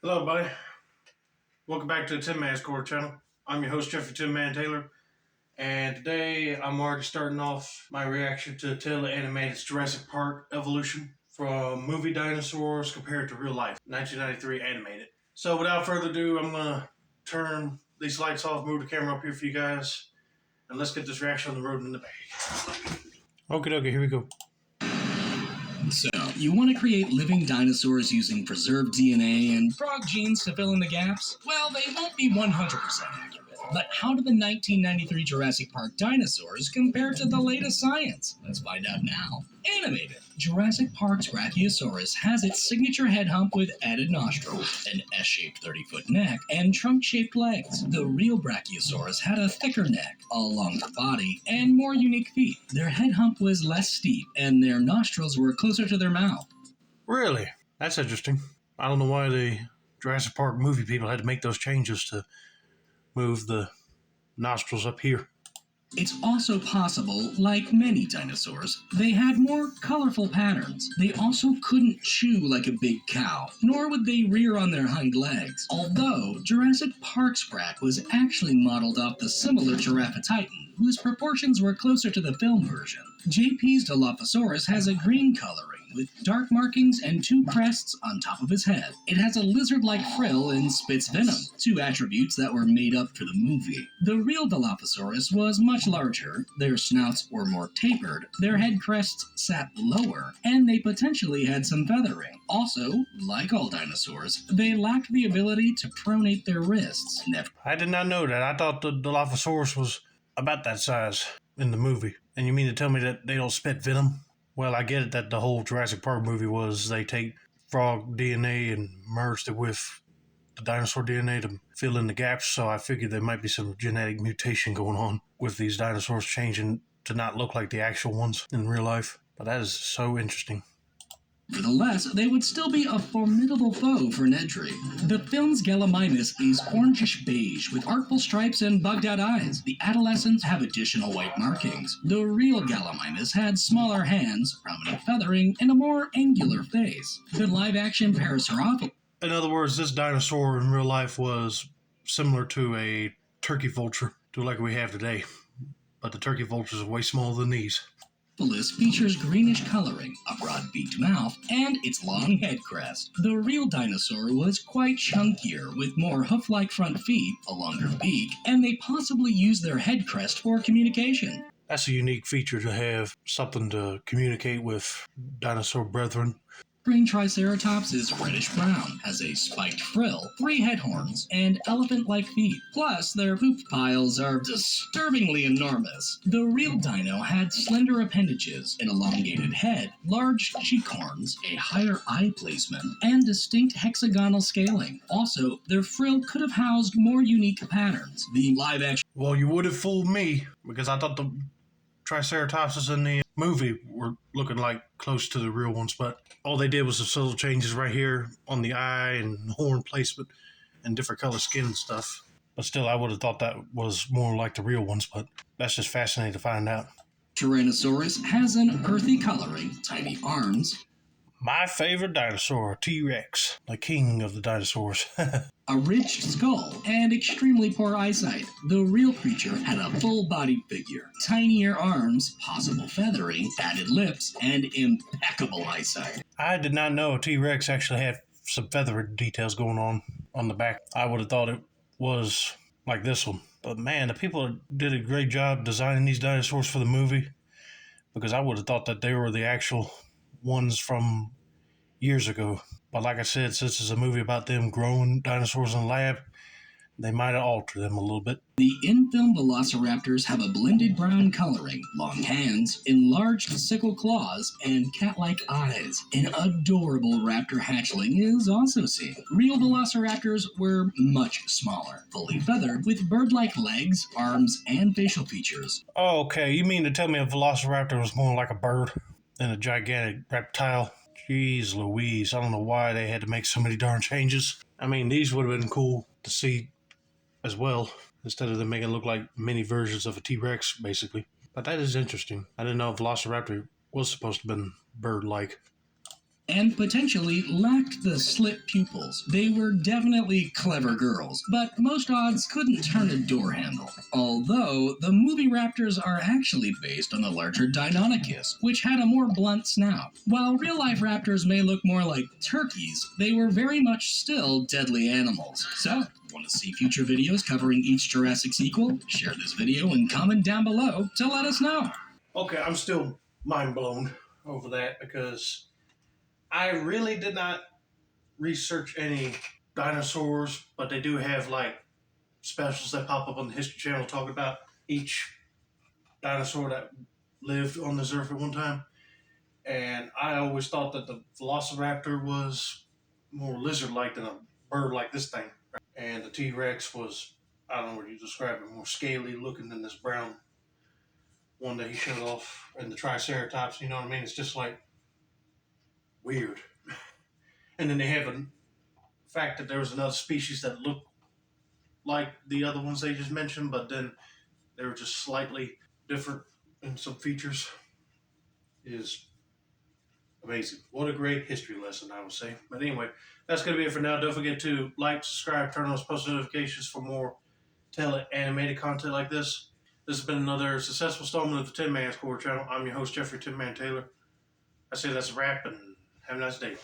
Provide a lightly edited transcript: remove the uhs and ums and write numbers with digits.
Hello, buddy. Welcome back to the Tin Man Score channel. I'm your host, Jeffrey Tin Man Taylor, and today I'm already starting off my reaction to tele-animated Jurassic Park evolution from movie dinosaurs compared to real life, 1993 animated. So without further ado, I'm going to turn these lights off, move the camera up here for you guys, and let's get this reaction on the road in the bag. Okie dokie, here we go. So, you want to create living dinosaurs using preserved DNA and frog genes to fill in the gaps? Well, they won't be 100% accurate. But how do the 1993 Jurassic Park dinosaurs compare to the latest science? Let's find out now. Animated. Jurassic Park's Brachiosaurus has its signature head hump with added nostrils, an S-shaped 30-foot neck, and trunk-shaped legs. The real Brachiosaurus had a thicker neck, a longer body, and more unique feet. Their head hump was less steep, and their nostrils were closer to their mouth. Really? That's interesting. I don't know why the Jurassic Park movie people had to make those changes to move the nostrils up here. It's also possible, like many dinosaurs, they had more colorful patterns. They also couldn't chew like a big cow, nor would they rear on their hind legs. Although, Jurassic Park's Brach was actually modeled off the similar Giraffatitan, whose proportions were closer to the film version. JP's Dilophosaurus has a green coloring, with dark markings and two crests on top of his head. It has a lizard-like frill and spits venom, two attributes that were made up for the movie. The real Dilophosaurus was much larger, their snouts were more tapered, their head crests sat lower, and they potentially had some feathering. Also, like all dinosaurs, they lacked the ability to pronate their wrists. I did not know that. I thought the Dilophosaurus was about that size in the movie. And you mean to tell me that they don't spit venom? Well, I get it that the whole Jurassic Park movie was they take frog DNA and merged it with the dinosaur DNA to fill in the gaps, so I figured there might be some genetic mutation going on with these dinosaurs changing to not look like the actual ones in real life. But that is so interesting. Nevertheless, they would still be a formidable foe for Nedry. The film's Gallimimus is orangish beige with artful stripes and bugged-out eyes. The adolescents have additional white markings. The real Gallimimus had smaller hands, prominent feathering, and a more angular face. The live-action Parasaurolophus. In other words, this dinosaur in real life was similar to a turkey vulture, to like we have today. But the turkey vultures are way smaller than these. Features greenish coloring, a broad beaked mouth, and its long head crest. The real dinosaur was quite chunkier, with more hoof-like front feet, a longer beak, and they possibly used their head crest for communication. That's a unique feature to have something to communicate with dinosaur brethren. Green Triceratops is reddish-brown, has a spiked frill, 3 head horns, and elephant-like feet. Plus, their poop piles are disturbingly enormous. The real dino had slender appendages, an elongated head, large cheek horns, a higher eye placement, and distinct hexagonal scaling. Also, their frill could have housed more unique patterns. The live-action... Well, you would have fooled me, because I thought the Triceratopses in the movie were looking like close to the real ones, but all they did was some little changes right here on the eye and horn placement and different color skin and stuff. But still, I would have thought that was more like the real ones, but that's just fascinating to find out. Tyrannosaurus has an earthy coloring, tiny arms, my favorite dinosaur, T-Rex, the king of the dinosaurs. a ridged skull, and extremely poor eyesight. The real creature had a full-bodied figure, tinier arms, possible feathering, padded lips, and impeccable eyesight. I did not know T-Rex actually had some feathered details going on the back. I would have thought it was like this one. But man, the people did a great job designing these dinosaurs for the movie, because I would have thought that they were the actual ones from years ago. But like I said, since it's a movie about them growing dinosaurs in the lab, they might have altered them a little bit. The in-film velociraptors have a blended brown coloring, long hands, enlarged sickle claws, and cat-like eyes. An adorable raptor hatchling is also seen. Real velociraptors were much smaller, fully feathered, with bird-like legs, arms, and facial features. Oh, okay. You mean to tell me a velociraptor was more like a bird than a gigantic reptile? Jeez Louise, I don't know why they had to make so many darn changes. I mean, these would have been cool to see as well, instead of them making it look like mini versions of a T-Rex, basically. But that is interesting. I didn't know a velociraptor was supposed to have been bird-like. and potentially lacked the slit pupils. They were definitely clever girls, but most odds couldn't turn a door handle. Although, the movie raptors are actually based on the larger Deinonychus, which had a more blunt snout. While real-life raptors may look more like turkeys, they were very much still deadly animals. So, want to see future videos covering each Jurassic sequel? Share this video and comment down below to let us know. Okay, I'm still mind blown over that because I really did not research any dinosaurs, but they do have like specials that pop up on the History Channel talking about each dinosaur that lived on this earth at one time. And I always thought that the Velociraptor was more lizard-like than a bird like this thing. And the T-Rex was, I don't know what you describe it, more scaly looking than this brown one that he showed off. And the Triceratops, you know what I mean? It's just like weird. And then they have a fact that there was another species that looked like the other ones they just mentioned, but then they were just slightly different in some features. Is amazing. What a great history lesson, I would say. But anyway, that's going to be it for now. Don't forget to like, subscribe, turn on those post notifications for more animated content like this. This has been another successful installment of the Tin Man Score channel. I'm your host, Jeffrey Tin Man Taylor. I say that's a wrap, and have a nice day.